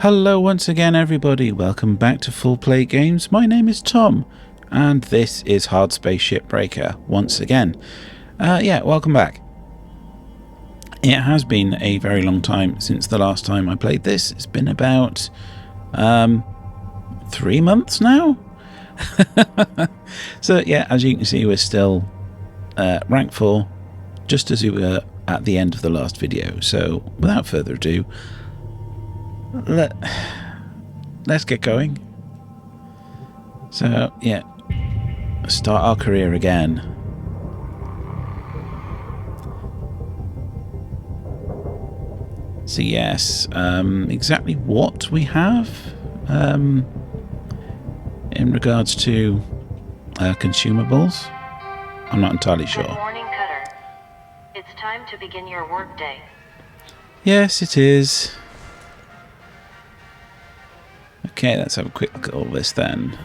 Hello once again everybody, welcome back to Full Play Games. My name is Tom and this is Hardspace Shipbreaker once again. Welcome back. It has been a very long time since the last time I played this. It's been about 3 months now. So yeah, as you can see we're still rank 4, just as we were at the end of the last video. So without further ado, let's get going. So yeah, start our career again. So yes, exactly what we have in regards to consumables, I'm not entirely sure. Good morning, Cutter. It's time to begin your workday. Yes, it is. Okay, let's have a quick look at all this then.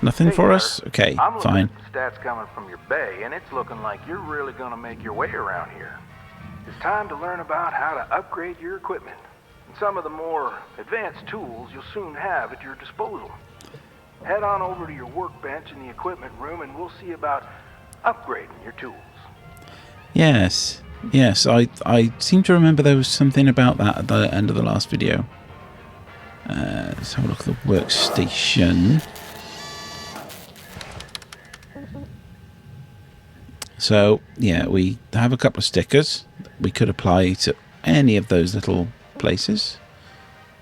Nothing for us? Okay, I'm fine. looking at the stats coming from your bay, and it's looking like you're really going to make your way around here. It's time to learn about how to upgrade your equipment and some of the more advanced tools you'll soon have at your disposal. Head on over to your workbench in the equipment room, and we'll see about upgrading your tools. Yes, I seem to remember there was something about that at the end of the last video. Let's have a look at the workstation. So, yeah, we have a couple of stickers that we could apply to any of those little places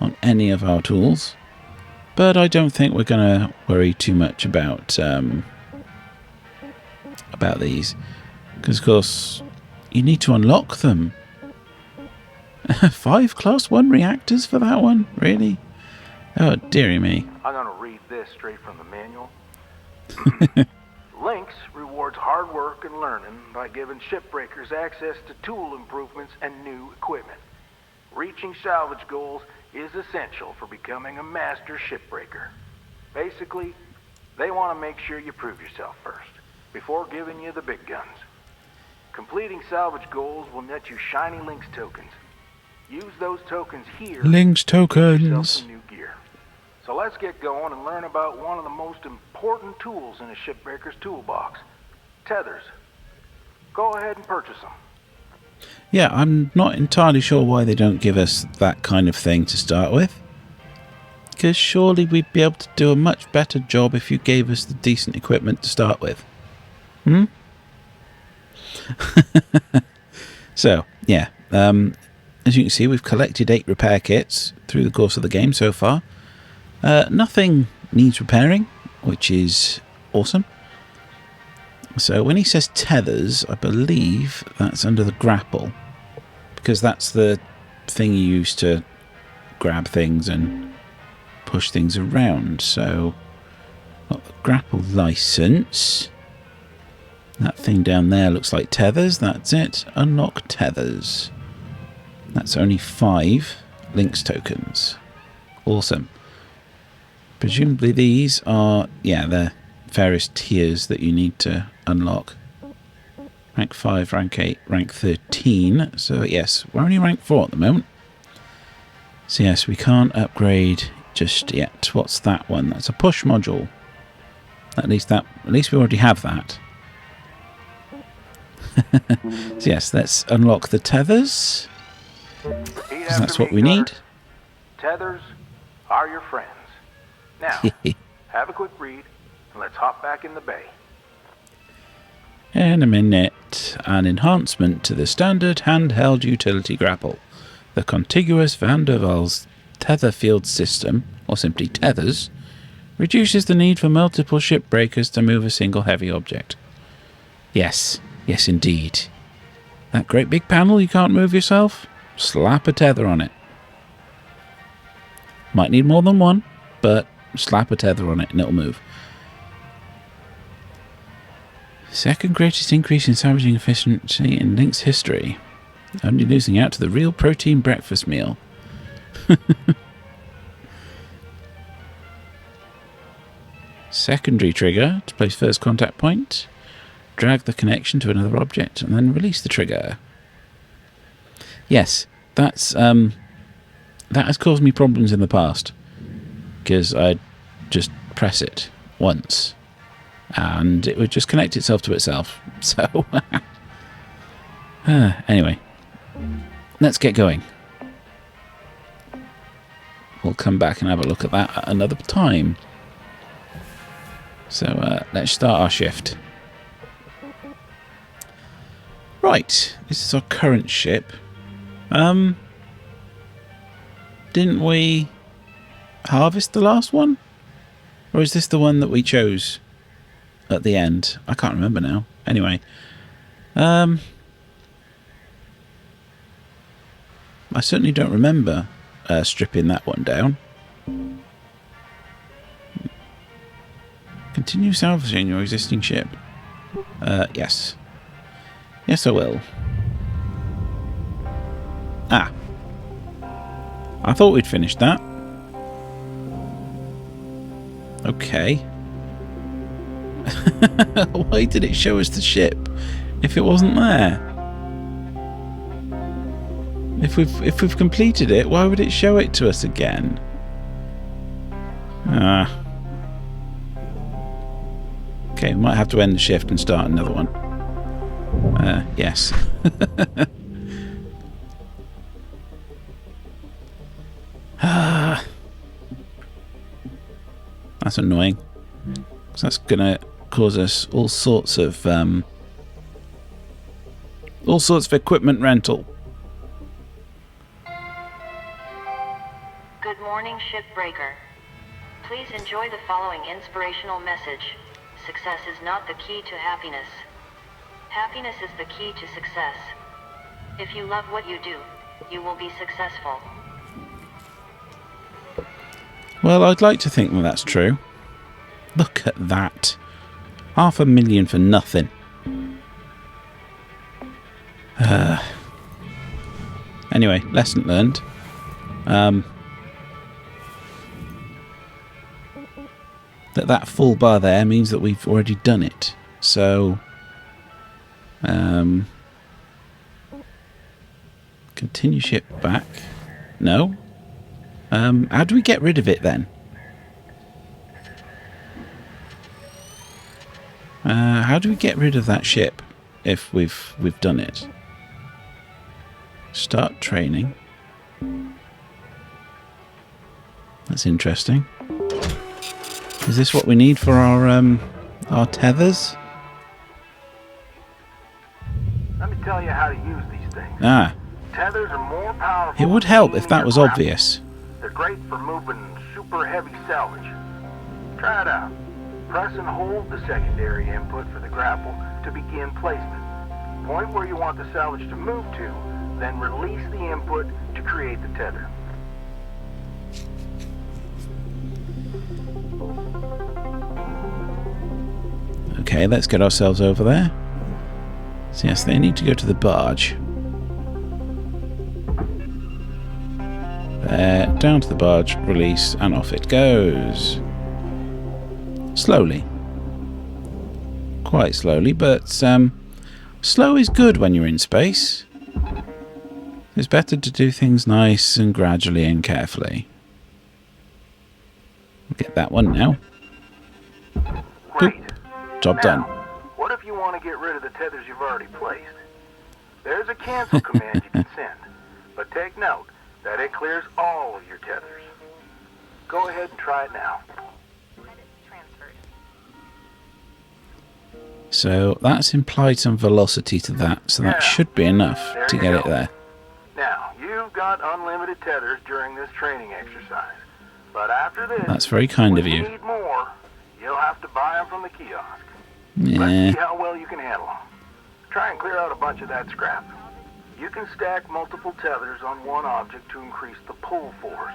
on any of our tools. But I don't think we're going to worry too much about these. Because, of course, you need to unlock them. 5 Class 1 reactors for that one? Really? Oh, dearie me. I'm going to read this straight from the manual. Lynx rewards hard work and learning by giving shipbreakers access to tool improvements and new equipment. Reaching salvage goals is essential for becoming a master shipbreaker. Basically, they want to make sure you prove yourself first, before giving you the big guns. Completing salvage goals will net you shiny Lynx tokens. Use those tokens here. Lynx to get yourself tokens. some new gear. So let's get going and learn about one of the most important tools in a shipbreaker's toolbox. Tethers. Go ahead and purchase them. Yeah, I'm not entirely sure why they don't give us that kind of thing to start with. Because surely we'd be able to do a much better job if you gave us the decent equipment to start with. So, yeah. As you can see, we've collected 8 repair kits through the course of the game so far. Nothing needs repairing, which is awesome. So when he says tethers, I believe that's under the grapple, because that's the thing you use to grab things and push things around. So, got the grapple license. That thing down there looks like tethers. That's it. Unlock tethers. That's only 5 Lynx tokens. Awesome. Presumably these are, yeah, the various tiers that you need to unlock. Rank 5, rank 8, rank 13. So yes, we're only rank 4 at the moment. So yes, we can't upgrade just yet. What's that one? That's a push module. At least we already have that. So yes, let's unlock the tethers. Because that's what we need. Tethers are your friends. Now, have a quick read, and let's hop back in the bay. In a minute, an enhancement to the standard handheld utility grapple. The contiguous Van der Waals tether field system, or simply tethers, reduces the need for multiple shipbreakers to move a single heavy object. Yes indeed. That great big panel you can't move yourself? Slap a tether on it. Might need more than one, but slap a tether on it and it'll move. Second greatest increase in salvaging efficiency in Lynx history. Only losing out to the real protein breakfast meal. Secondary trigger to place first contact point. Drag the connection to another object and then release the trigger. Yes, that's That has caused me problems in the past. Because I'd just press it once. And it would just connect itself to itself. So, anyway. Let's get going. We'll come back and have a look at that at another time. So, let's start our shift. Right, this is our current ship. Didn't we harvest the last one? Or is this the one that we chose at the end? I can't remember now. Anyway. I certainly don't remember stripping that one down. Continue salvaging your existing ship. Yes. Yes, I will. Ah. I thought we'd finished that. Okay. Why did it show us the ship if it wasn't there? If we've completed it, why would it show it to us again? Ah. Okay, we might have to end the shift and start another one. Yes. That's annoying. So that's gonna cause us all sorts of equipment rental. Good morning, Shipbreaker. Please enjoy the following inspirational message. Success is not the key to happiness. Happiness is the key to success. If you love what you do, you will be successful. Well, I'd like to think that that's true. Look at that. 500,000 for nothing. Anyway, lesson learned. That full bar there means that we've already done it. So, continue ship back. No. How do we get rid of it then? How do we get rid of that ship if we've done it? Start training. That's interesting. Is this what we need for our tethers? Let me tell you how to use these things. Ah. Tethers are more powerful. It would help if that than was your obvious. grapple. They're great for moving super heavy salvage. Try it out. Press and hold the secondary input for the grapple to begin placement. Point where you want the salvage to move to, then release the input to create the tether. Okay, let's get ourselves over there. So yes, they need to go to the barge. There, down to the barge, release, and off it goes. Slowly. Quite slowly, but slow is good when you're in space. It's better to do things nice and gradually and carefully. Get that one now. Great. Job done. What if you want to get rid of the tethers you've already placed? There's a cancel command you can send, but take note that it clears all of your tethers. Go ahead and try it now. So that's implied some velocity to that, so that should be enough to get it there. Now, you've got unlimited tethers during this training exercise, but after this, That's very kind of when you. need more, you'll have to buy them from the kiosk. Yeah. Let's see how well you can handle them. Try and clear out a bunch of that scrap. You can stack multiple tethers on one object to increase the pull force.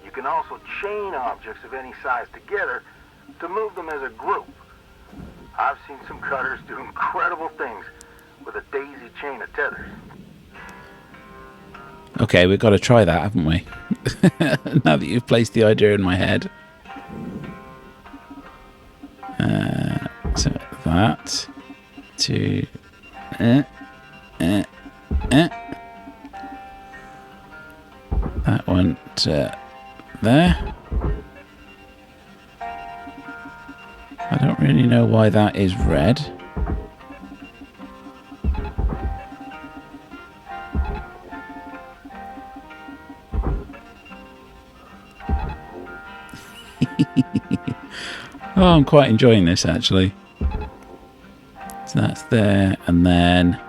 You can also chain objects of any size together to move them as a group. I've seen some cutters do incredible things with a daisy chain of tethers. Okay, we've got to try that, haven't we? Now that you've placed the idea in my head. So that to That went there. I don't really know why that is red. Oh, I'm quite enjoying this actually. So that's there, and then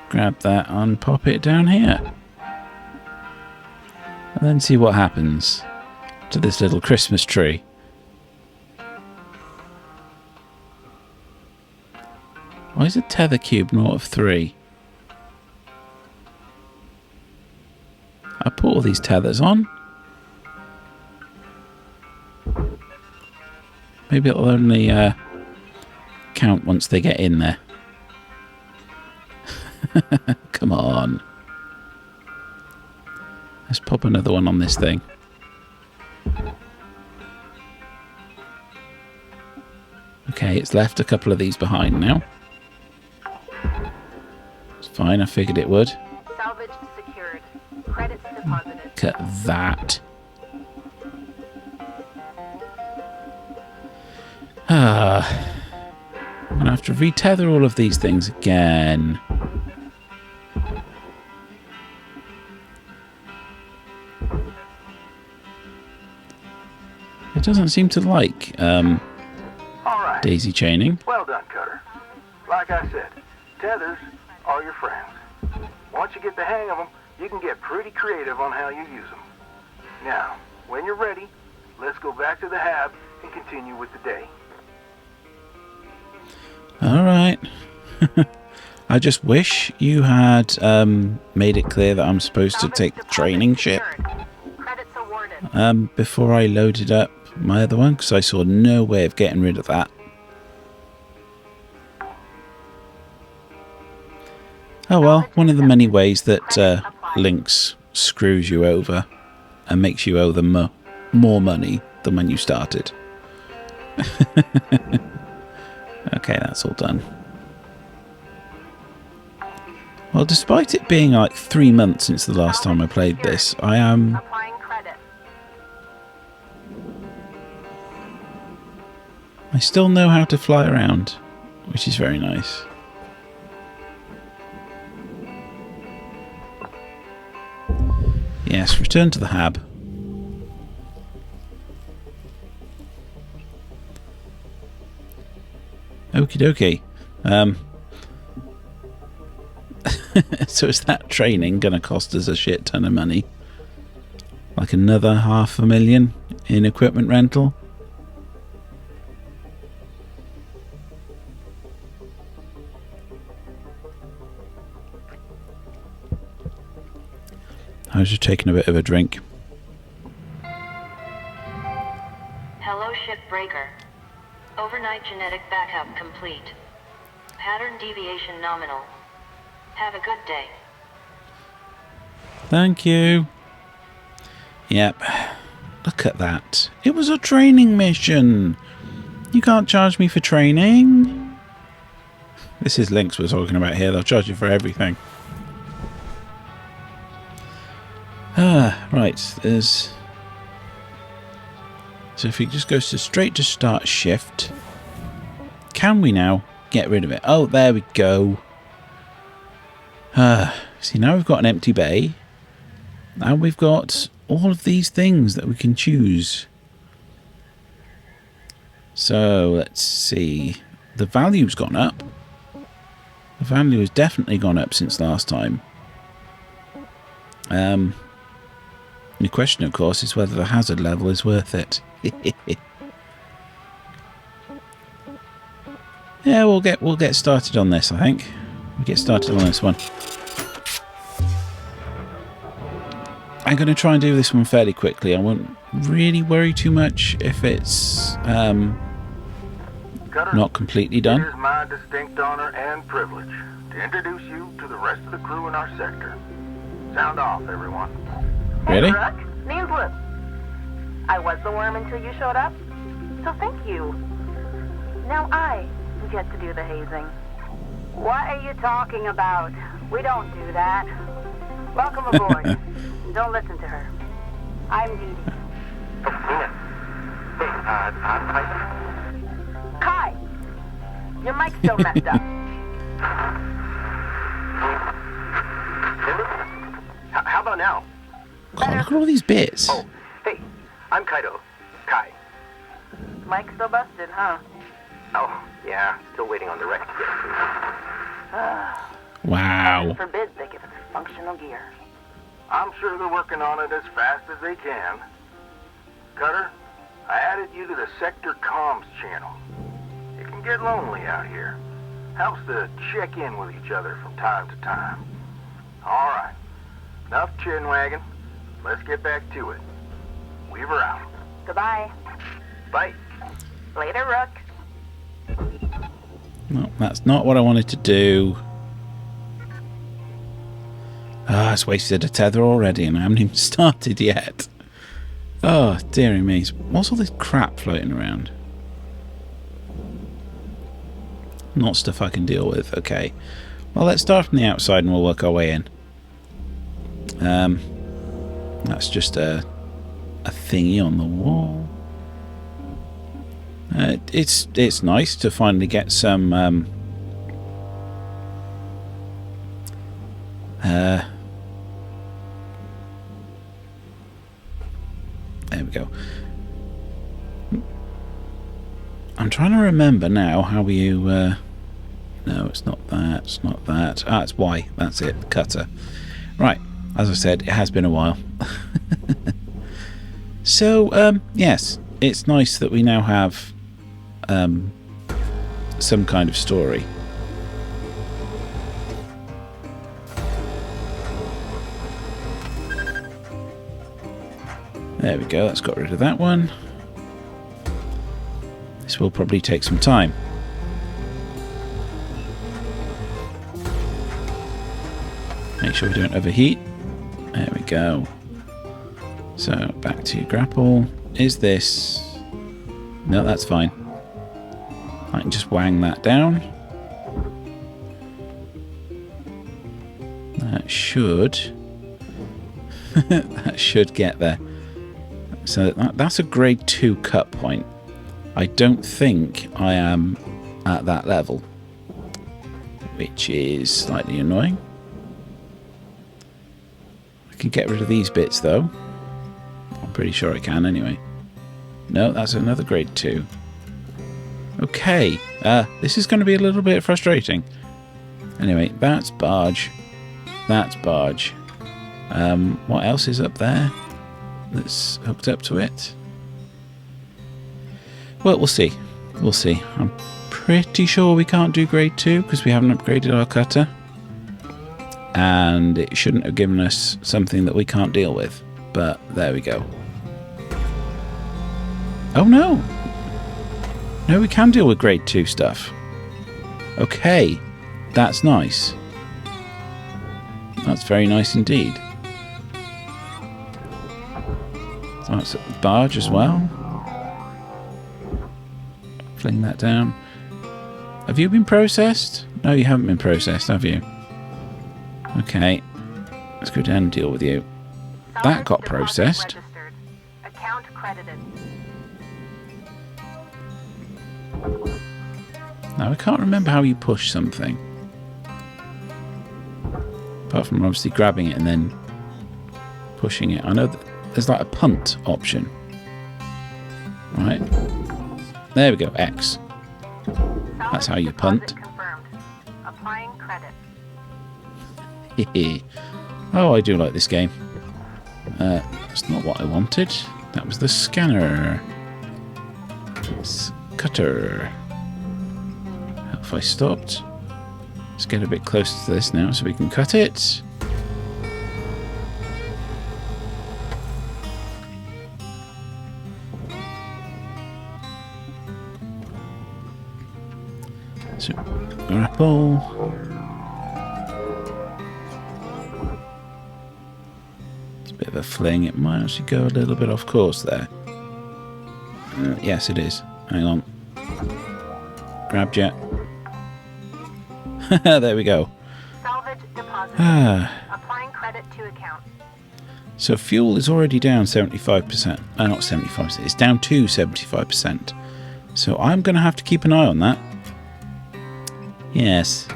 grab that and pop it down here. And then see what happens to this little Christmas tree. Why is a tether cube not of 3? I put all these tethers on. Maybe it'll only count once they get in there. Come on. Let's pop another one on this thing. Okay, it's left a couple of these behind now. It's fine, I figured it would. Salvage secured. Credits deposited. Look at that. I'm going to have to retether all of these things again. It doesn't seem to like All right. daisy chaining. Well done, Cutter. Like I said, tethers are your friends. Once you get the hang of them, you can get pretty creative on how you use them. Now, when you're ready, let's go back to the hab and continue with the day. Alright. I just wish you had made it clear that I'm supposed to take the training ship Credits awarded. before I loaded up my other one, because I saw no way of getting rid of that. Oh well, one of the many ways that Lynx screws you over and makes you owe them more money than when you started. Okay, that's all done. Well, despite it being like 3 months since the last time I played this, I am... Applying credit. I still know how to fly around, which is very nice. Yes, return to the hab. Okie dokie. So is that training going to cost us a shit ton of money? Like another $500,000 in equipment rental? I was just taking a bit of a drink. Hello, Shipbreaker. Overnight genetic backup complete. Pattern deviation nominal. Have a good day. Thank you. Yep. Look at that. It was a training mission. You can't charge me for training. This is Lynx we're talking about here. They'll charge you for everything. Right. There's... So if it just goes straight to start shift, can we now get rid of it? Oh, there we go. See, now we've got an empty bay. Now we've got all of these things that we can choose. So let's see. The value's gone up. The value has definitely gone up since last time. The question, of course, is whether the hazard level is worth it. Yeah, we'll get started on this, I think. We'll get started on this one. I'm going to try and do this one fairly quickly. I won't really worry too much if it's Cutter, not completely done. it is my distinct honor and privilege to introduce you to the rest of the crew in our sector. Sound off, everyone. Really? Hey, Brooke. Name's Luke. I was the worm until you showed up, so thank you. Now I get to do the hazing. What are you talking about? We don't do that. Welcome aboard. Don't listen to her. I'm Dee Dee. Oh, Nina. Hey, I'm Kai! Your mic's still messed up. How about now? God, look at all these bits. Oh, hey, I'm Kaido. Kai. Mic's still busted, huh? Oh, yeah, still waiting on the wreck to get approved. Wow. Forbid they give us functional gear. I'm sure they're working on it as fast as they can. Cutter, I added you to the Sector Comms channel. It can get lonely out here. Helps to check in with each other from time to time. All right, enough chin wagging. Let's get back to it. Weaver out. Goodbye. Bye. Later, Rook. No, that's not what I wanted to do. Ah, it's wasted a tether already and I haven't even started yet. Oh, dearie me. What's all this crap floating around? Not stuff I can deal with. Okay. Well, let's start from the outside and we'll work our way in. That's just a thingy on the wall. It's nice to finally get some there we go. I'm trying to remember now how you no, it's not that, it's not that. Ah, it's Y, that's it, the cutter. Right, as I said, it has been a while. So, yes, it's nice that we now have some kind of story. There we go, that's got rid of that one. This will probably take some time. Make sure we don't overheat. There we go. So, back to grapple. Is this... No, that's fine. I can just wang that down. That should... that should get there. So that's a grade 2 cut point. I don't think I am at that level, which is slightly annoying. I can get rid of these bits though. I'm pretty sure I can anyway. No, that's another grade 2. Okay, this is going to be a little bit frustrating. Anyway, that's barge. That's barge. What else is up there that's hooked up to it? Well, we'll see. We'll see. I'm pretty sure we can't do grade 2 because we haven't upgraded our cutter. And it shouldn't have given us something that we can't deal with. But there we go. Oh no! No, we can deal with grade 2 stuff. Okay. That's nice. That's very nice indeed. So that's a barge as well. Fling that down. Have you been processed? No, you haven't been processed, have you? Okay. Let's go down and deal with you. That got processed. Account credited. Now, I can't remember how you push something. Apart from obviously grabbing it and then pushing it. I know that there's like a punt option. Right. There we go, X. That's how you punt. Applying credit. Oh, I do like this game. That's not what I wanted. That was the scanner. Cutter. How have I stopped? Let's get a bit closer to this now so we can cut it. So, grapple. It's a bit of a fling. It might actually go a little bit off course there. Yes, it is. Hang on. Grab jet. There we go. Salvage deposit. Applying credit to to account. So fuel is already down 75%. Not 75%. It's down to 75%. So I'm going to have to keep an eye on that. Yes.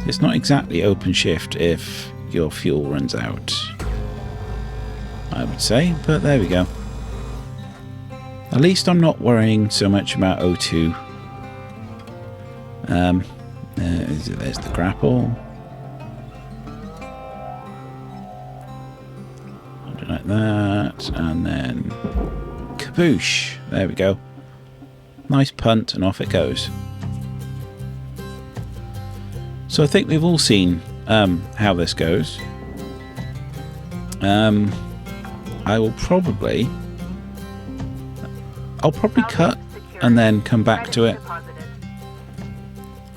It's not exactly open shift if your fuel runs out, I would say, but there we go. At least I'm not worrying so much about O2. There's the grapple. I'll do like that, and then kaboosh. There we go. Nice punt, and off it goes. So I think we've all seen how this goes. I'll probably cut and then come back to it.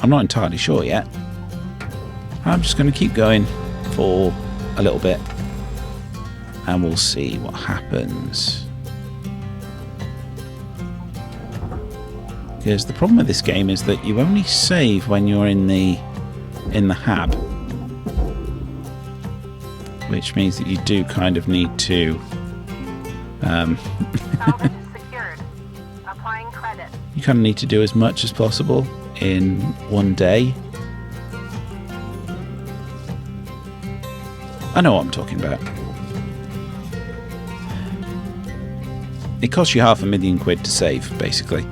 I'm not entirely sure yet. I'm just going to keep going for a little bit and we'll see what happens. Because the problem with this game is that you only save when you're in the hab, which means that you do kind of need to Salvage secured. Applying credit. you kind of need to do as much as possible in one day. I know what I'm talking about. It costs you £500,000 to save, basically.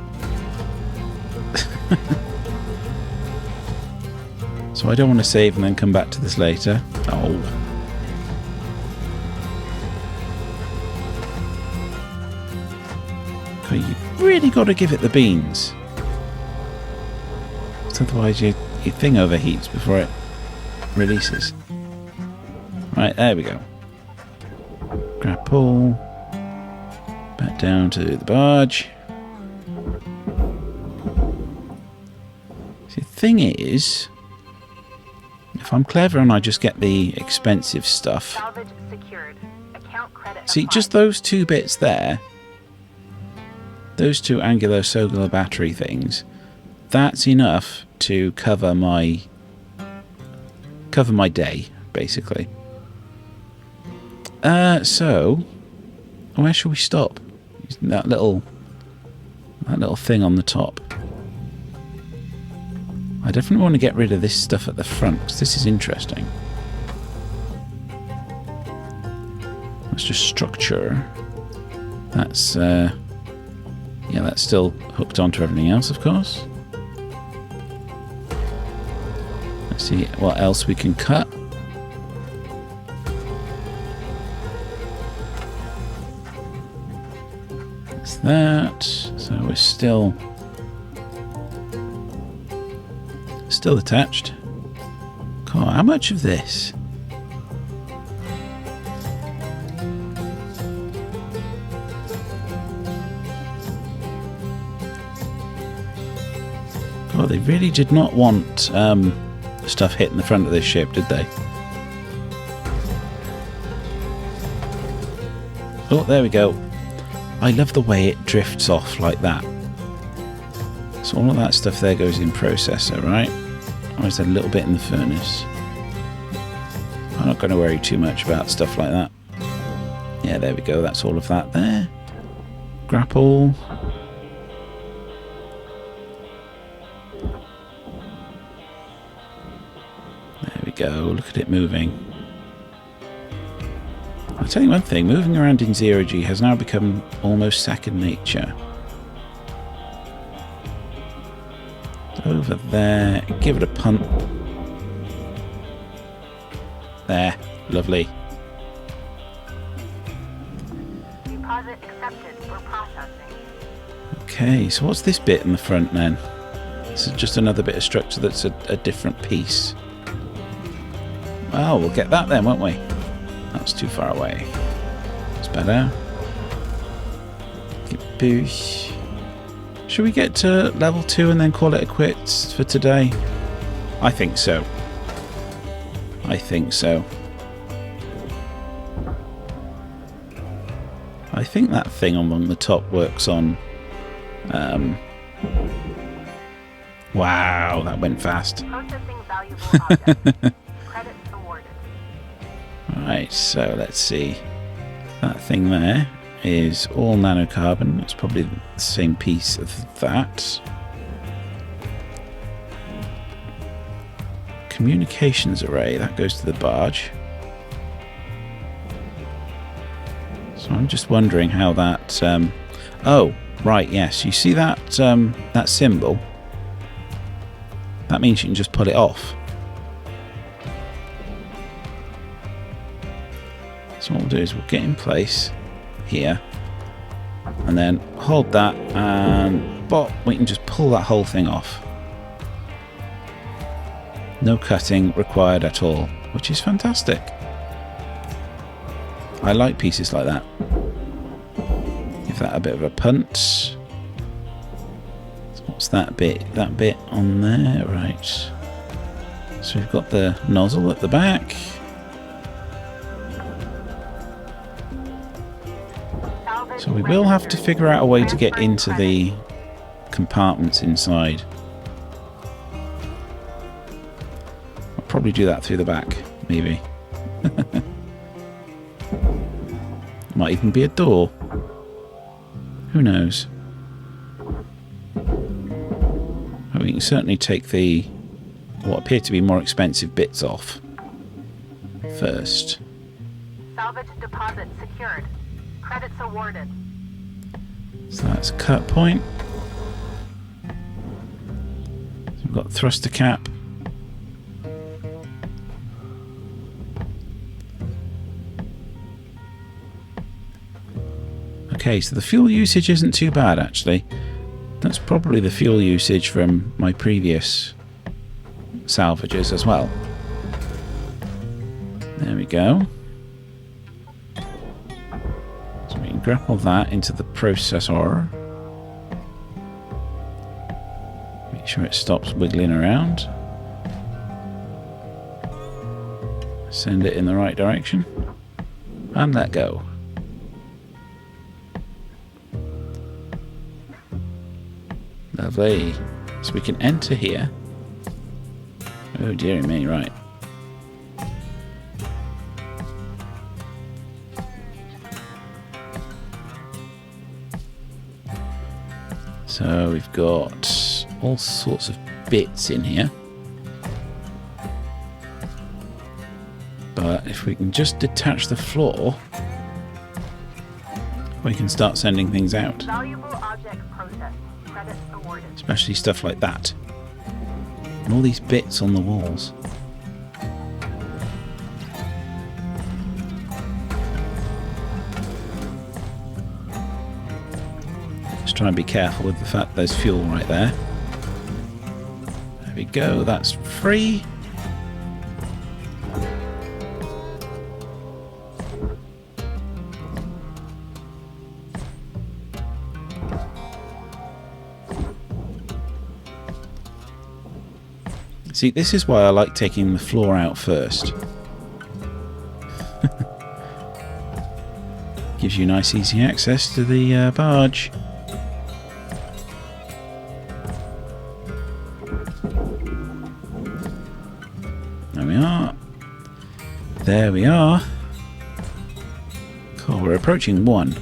So I don't want to save and then come back to this later. Oh. Okay, you've really got to give it the beans. Otherwise your thing overheats before it releases. Right, there we go. Grapple. Back down to the barge. See, the thing is, if I'm clever and I just get the expensive stuff. Salvage secured. Account credit. See, applied. just those two bits there, those two angular-solar battery things, that's enough to cover my day, basically. So where shall we stop? That little thing on the top. I definitely want to get rid of this stuff at the front because this is interesting. Let's just structure. That's yeah, that's still hooked onto everything else, of course. Let's see what else we can cut. That's that. So we're still attached. God, how much of this? God, they really did not want stuff hitting the front of this ship, did they? Oh, there we go. I love the way it drifts off like that. So all of that stuff there goes in processor, right? Or is there a little bit in the furnace? I'm not going to worry too much about stuff like that. Yeah, there we go. That's all of that there. Grapple. There we go. Look at it moving. I'll tell you one thing. Moving around in zero-G has now become almost second nature. Over there, give it a punt. There, lovely. Deposit accepted for processing. Okay, so what's this bit in the front then? This is just another bit of structure that's a different piece. Well, we'll get that then, won't we? That's too far away. It's better. Boosh. Should we get to level 2 and then call it a quits for today? I think so. I think so. I think that thing on the top works on... Wow, that went fast. Processing valuable objects. Credits awarded. Right, so let's see. That thing there is all nanocarbon. It's probably the same piece of that. Communications array, that goes to the barge. So I'm just wondering how that... oh, right, yes. You see that that symbol? That means you can just pull it off. So what we'll do is we'll get in place here. And then hold that and we can just pull that whole thing off. No cutting required at all, which is fantastic. I like pieces like that. Give that a bit of a punt. So what's that bit? That bit on there, right. So we've got the nozzle at the back. So we will have to figure out a way to get into the compartments inside. I'll probably do that through the back, maybe. Might even be a door. Who knows? But we can certainly take the what appear to be more expensive bits off first. Salvage deposit secured. Credits awarded. So that's a cut point. So we've got thruster cap. Okay, so the fuel usage isn't too bad actually. That's probably the fuel usage from my previous salvages as well. There we go. So we can grapple that into the processor. Make sure it stops wiggling around. Send it in the right direction. And let go. Lovely. So we can enter here. Oh dearie me, right. So we've got all sorts of bits in here. But if we can just detach the floor, we can start sending things out. Valuable object processed. Credits awarded. Especially stuff like that. And all these bits on the walls. Just try and be careful with the fact there's fuel right there. There we go, that's free. See, this is why I like taking the floor out first. Gives you nice easy access to the barge. There we are. There we are. Cool, we're approaching 1.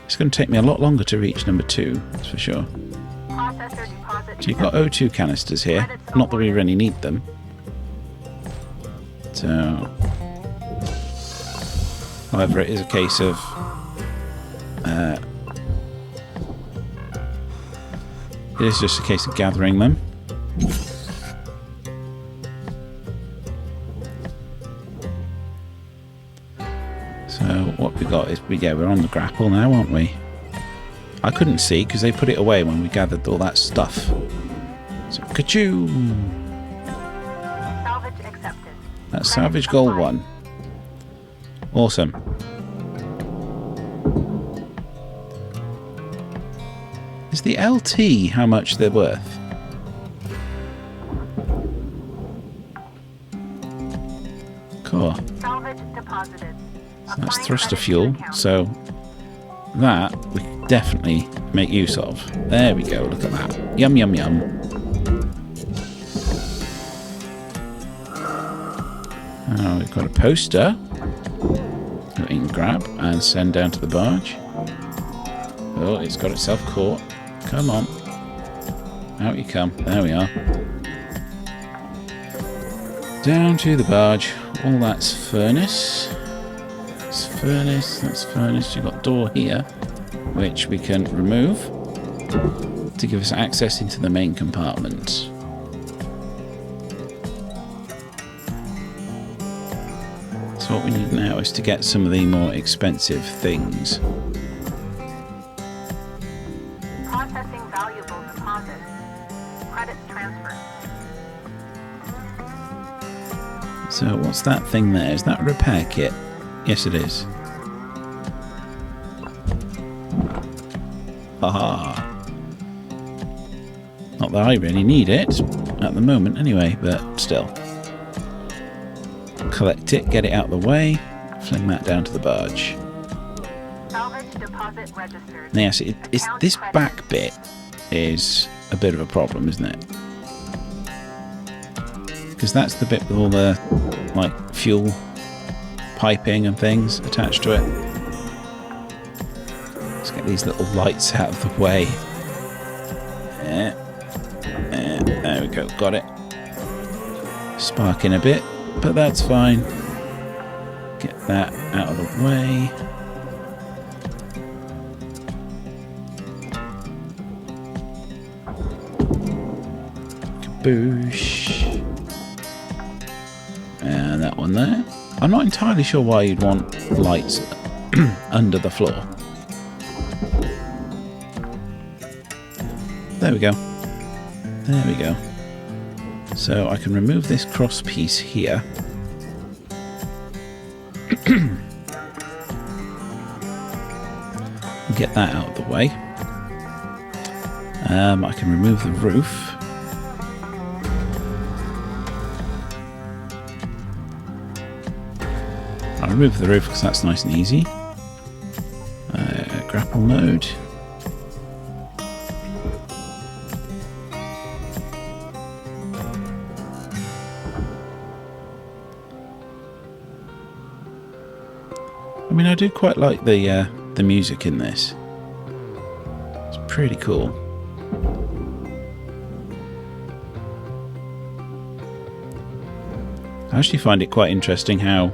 It's going to take me a lot longer to reach number 2, that's for sure. So you've got O2 canisters here. Not that we really need them. So, however, it is a case of it is just a case of gathering them. So what we got is we're on the grapple now, aren't we? I couldn't see because they put it away when we gathered all that stuff. So, ka-choo! Salvage accepted. That's salvage goal 1. Awesome. Is the LT how much they're worth? Cool. Salvage deposited. So that's thruster fuel. So that we can definitely make use of. There we go, look at that. Yum, yum, yum. We've got a poster that we can grab and send down to the barge. Oh, it's got itself caught. Come on. Out you come. There we are. Down to the barge. All that's furnace. That's furnace. That's furnace. You've got a door here, which we can remove to give us access into the main compartment. So what we need now is to get some of the more expensive things. Processing valuable deposits. Credits transferred. So what's that thing there? Is that a repair kit? Yes, it is. Haha. Not that I really need it at the moment anyway, but still. Collect it, get it out of the way, fling that down to the barge. Salvage deposit registered. Now, yes, it's this back bit is a bit of a problem, isn't it? Because that's the bit with all the like fuel piping and things attached to it. Let's get these little lights out of the way. There we go, got it. Sparking a bit, but that's fine. Get that out of the way. Kaboosh. And that one there. I'm not entirely sure why you'd want lights under the floor. There we go. There we go. So I can remove this cross piece here. Get that out of the way. I can remove the roof. I'll remove the roof because that's nice and easy. Grapple mode. I mean, I do quite like the music in this. It's pretty cool. I actually find it quite interesting how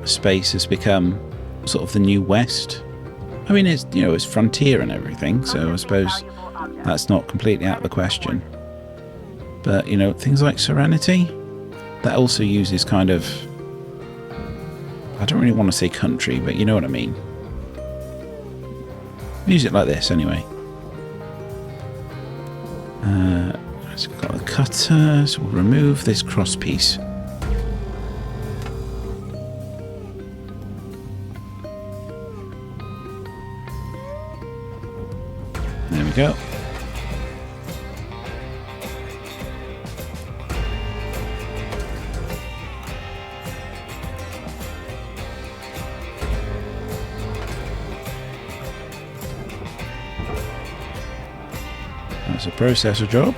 space has become sort of the new West. I mean, it's, you know, it's frontier and everything, so I suppose that's not completely out of the question. But, you know, things like Serenity, that also uses kind of, I don't really want to say country, but you know what I mean. Music like this, anyway. So we've got the cutter, so we'll remove this cross piece. There we go. That's a processor job.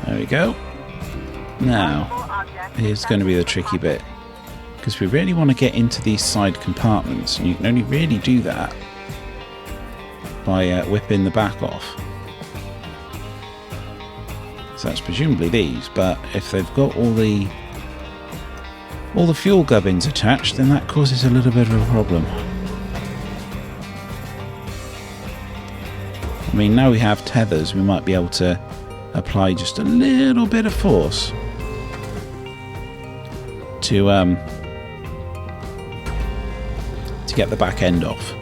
There we go. Now, here's going to be the tricky bit, because we really want to get into these side compartments, and you can only really do that by whipping the back off. So that's presumably these, but if they've got all the fuel gubbins attached, then that causes a little bit of a problem. I mean, now we have tethers, we might be able to apply just a little bit of force to get the back end off.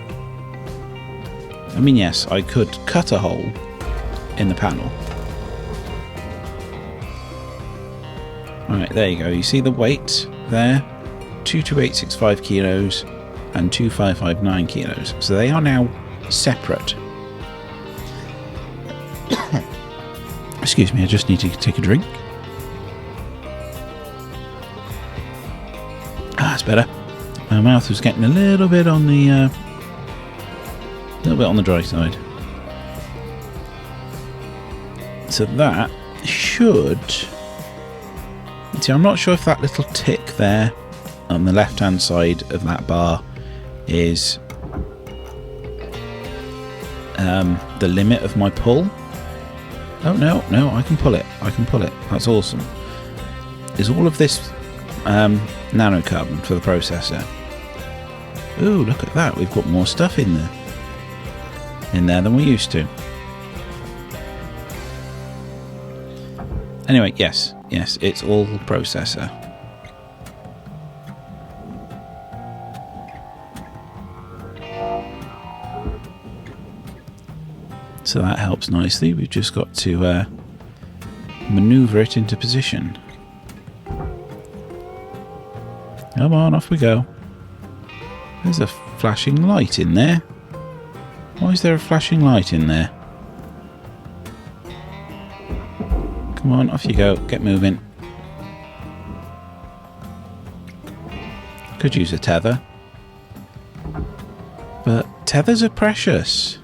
I mean, yes, I could cut a hole in the panel. Alright, there you go. You see the weight there? 22865 kilos and 2559 kilos. So they are now separate. Excuse me, I just need to take a drink. Ah, that's better. My mouth was getting a little bit on the little bit on the dry side. So that should... See, I'm not sure if that little tick there on the left-hand side of that bar is the limit of my pull. Oh, no, I can pull it. I can pull it. That's awesome. Is all of this nanocarbon for the processor? Ooh, look at that. We've got more stuff in there than we used to. Anyway, yes, it's all processor. So that helps nicely. We've just got to maneuver it into position. Come on, off we go. There's a flashing light in there. Why is there a flashing light in there? Come on, off you go. Get moving. Could use a tether. But tethers are precious.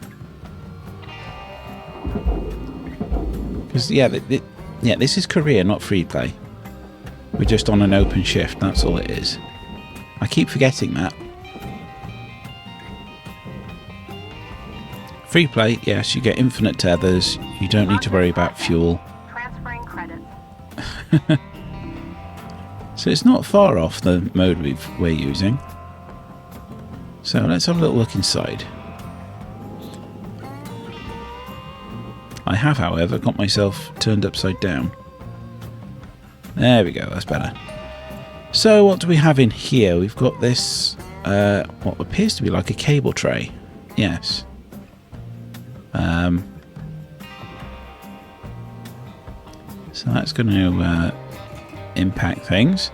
Because, yeah, this is career, not free play. We're just on an open shift, that's all it is. I keep forgetting that. Free play, yes, you get infinite tethers. You don't need to worry about fuel. Transferring credits. So it's not far off the mode we're using. So let's have a little look inside. I have, however, got myself turned upside down. There we go, that's better. So what do we have in here? We've got this, what appears to be like a cable tray. Yes. So that's going to impact things.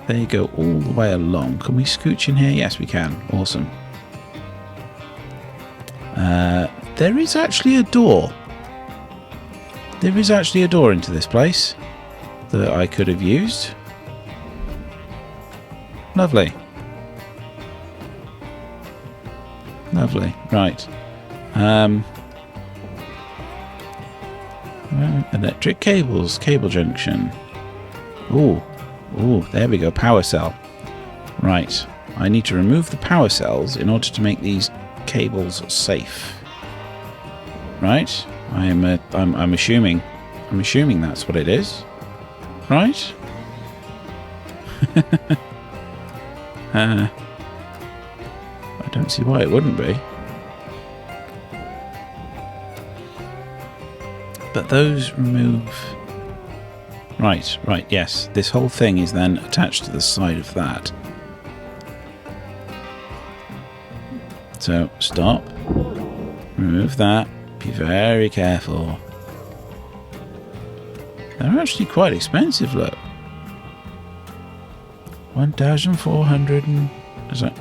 They go all the way along. Can we scooch in here? Yes, we can. Awesome. There is actually a door. There is actually a door into this place that I could have used. Lovely. Lovely. Right. Electric cables, cable junction. Ooh, there we go, power cell. Right, I need to remove the power cells in order to make these cables safe. Right, I'm assuming that's what it is. Right? I don't see why it wouldn't be. But those remove... Right, yes. This whole thing is then attached to the side of that. So, stop. Remove that. Be very careful. They're actually quite expensive, look. 1,400 and... Is that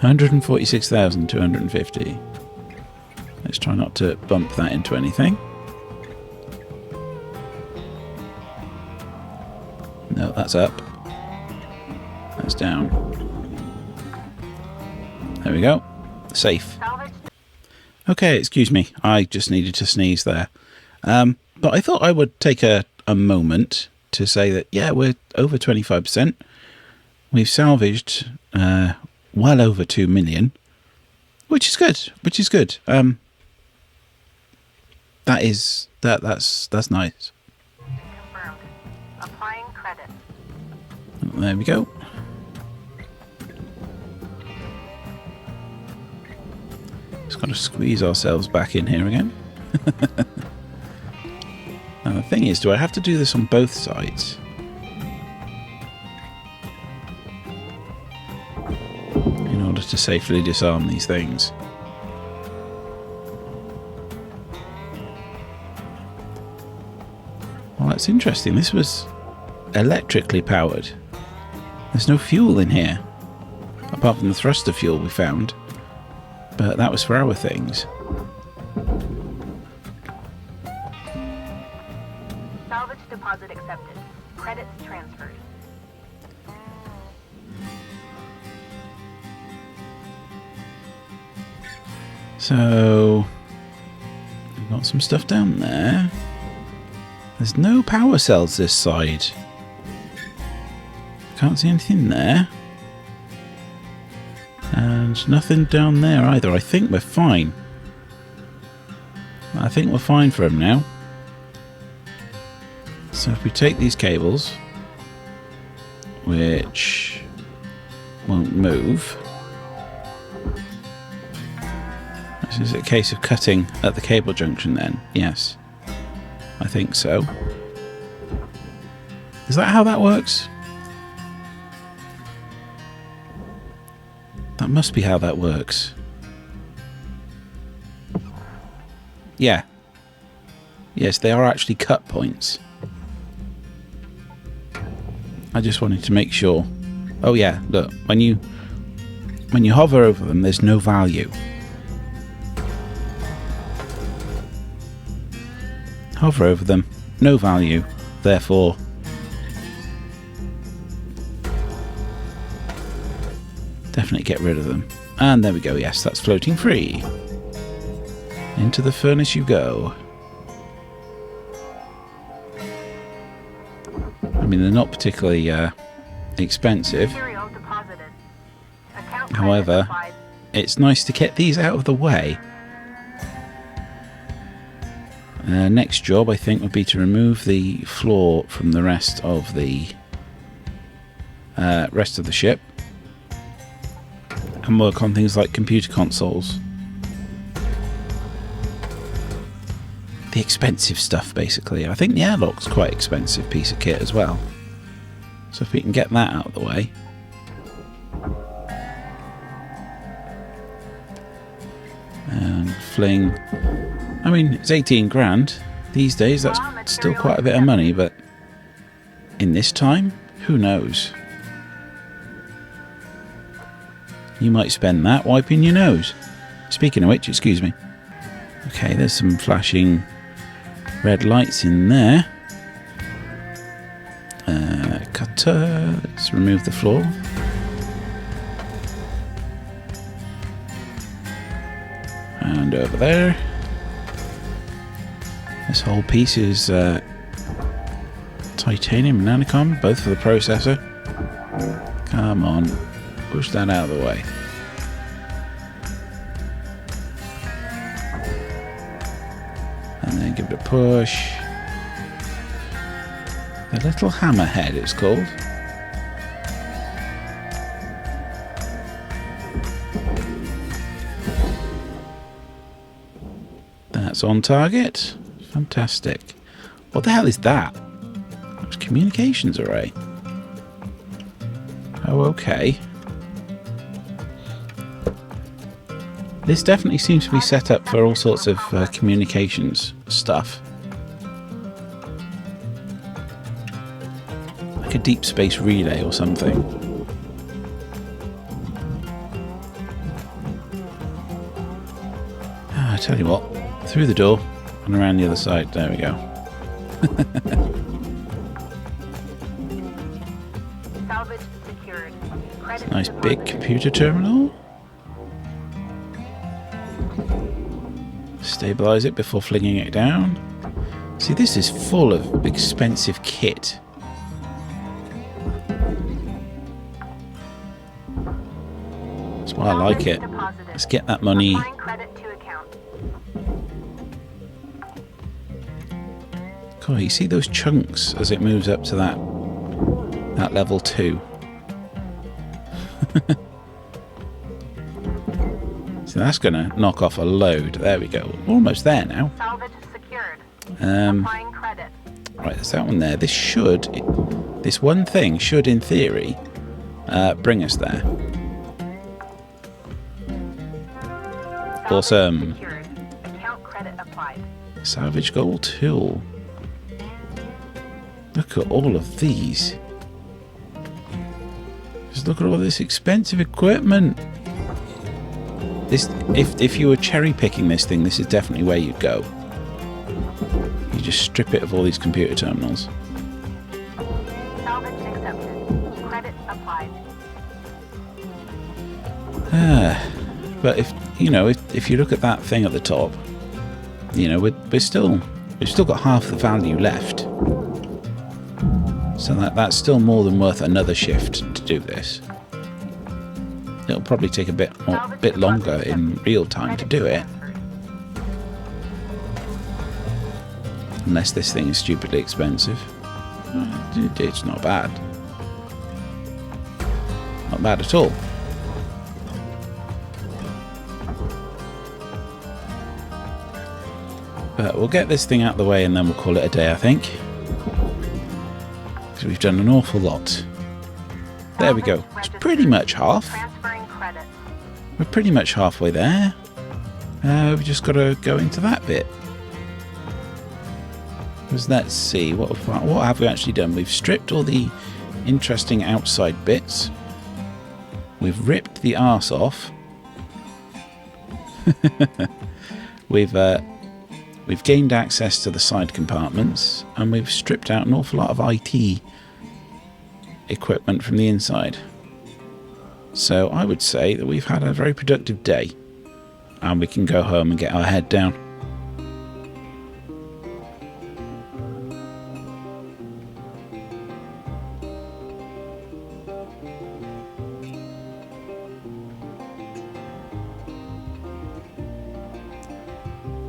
146,250. Let's try not to bump that into anything. No, that's up. That's down. There we go. Safe. Okay, excuse me. I just needed to sneeze there. But I thought I would take a moment to say that, yeah, we're over 25%. We've salvaged well over 2 million, which is good. That's nice. Confirmed. Applying credit. There we go. Just got to squeeze ourselves back in here again. Now the thing is, do I have to do this on both sides? In order to safely disarm these things. Well, that's interesting. This was electrically powered. There's no fuel in here. Apart from the thruster fuel we found. But that was for our things. Salvage deposit accepted. Credits transferred. So, we've got some stuff down there. There's no power cells this side. Can't see anything there. And nothing down there either. I think we're fine. I think we're fine for them now. So if we take these cables, which won't move. This is a case of cutting at the cable junction then. Yes. I think so. Is that how that works? That must be how that works. Yeah. Yes, they are actually cut points. I just wanted to make sure. Oh yeah, look, when you hover over them, there's no value. Hover over them, no value, therefore definitely get rid of them. And there we go, yes, that's floating free. Into the furnace you go. I mean, they're not particularly expensive. However, it's nice to get these out of the way. Next job, I think, would be to remove the floor from the rest of the ship and work on things like computer consoles. The expensive stuff, basically. I think the airlock's quite expensive piece of kit as well. So if we can get that out of the way. And fling. I mean, it's 18 grand. These days, that's still quite a bit of money, but in this time, who knows? You might spend that wiping your nose. Speaking of which, excuse me. Okay, there's some flashing red lights in there. Cutter. Let's remove the floor. And over there. This whole piece is titanium and nanocom, both for the processor. Come on, push that out of the way. And then give it a push. The little hammerhead, it's called. That's on target. Fantastic. What the hell is that? It's a communications array. Oh, okay. This definitely seems to be set up for all sorts of communications stuff. Like a deep space relay or something. I tell you what, through the door and around the other side. There we go. Salvage secured. It's a nice big computer terminal. Stabilize it before flinging it down. See, this is full of expensive kit. That's why I like it. Let's get that money. God, you see those chunks as it moves up to that level 2. So that's going to knock off a load. There we go. Almost there now. Salvage secured. Right, there's that one there. This one thing should, in theory, bring us there. Awesome. Account credit applied. Salvage gold tool. Look at all of these. Just look at all this expensive equipment. This, if you were cherry picking this thing, this is definitely where you'd go. You just strip it of all these computer terminals. Salvage accepted. Credit applied. But if you know, if you look at that thing at the top, you know, we've still got half the value left. So that's still more than worth another shift to do this. It'll probably take a bit longer in real time to do it. Unless this thing is stupidly expensive. It's not bad. Not bad at all. But we'll get this thing out of the way and then we'll call it a day, I think. Because we've done an awful lot. There we go. It's pretty much half. We're pretty much halfway there. We've just got to go into that bit. Because let's see, what have we actually done? We've stripped all the interesting outside bits. We've ripped the arse off. We've gained access to the side compartments, and we've stripped out an awful lot of IT equipment from the inside. So I would say that we've had a very productive day, and we can go home and get our head down.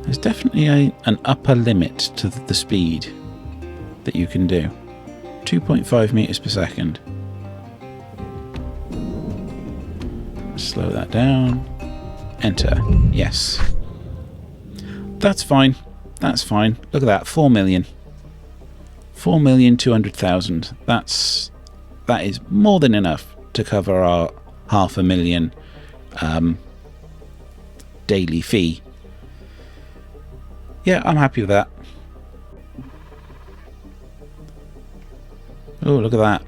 There's definitely an upper limit to the speed that you can do. 2.5 meters per second. Slow that down. Enter. Yes. That's fine. That's fine. Look at that. 4 million. 4,200,000. That is more than enough to cover our 500,000 daily fee. Yeah, I'm happy with that. Oh, look at that.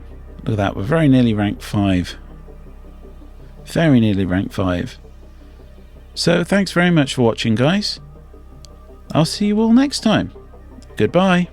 Look at that. We're very nearly rank 5. Very nearly rank 5. So, thanks very much for watching, guys. I'll see you all next time. Goodbye.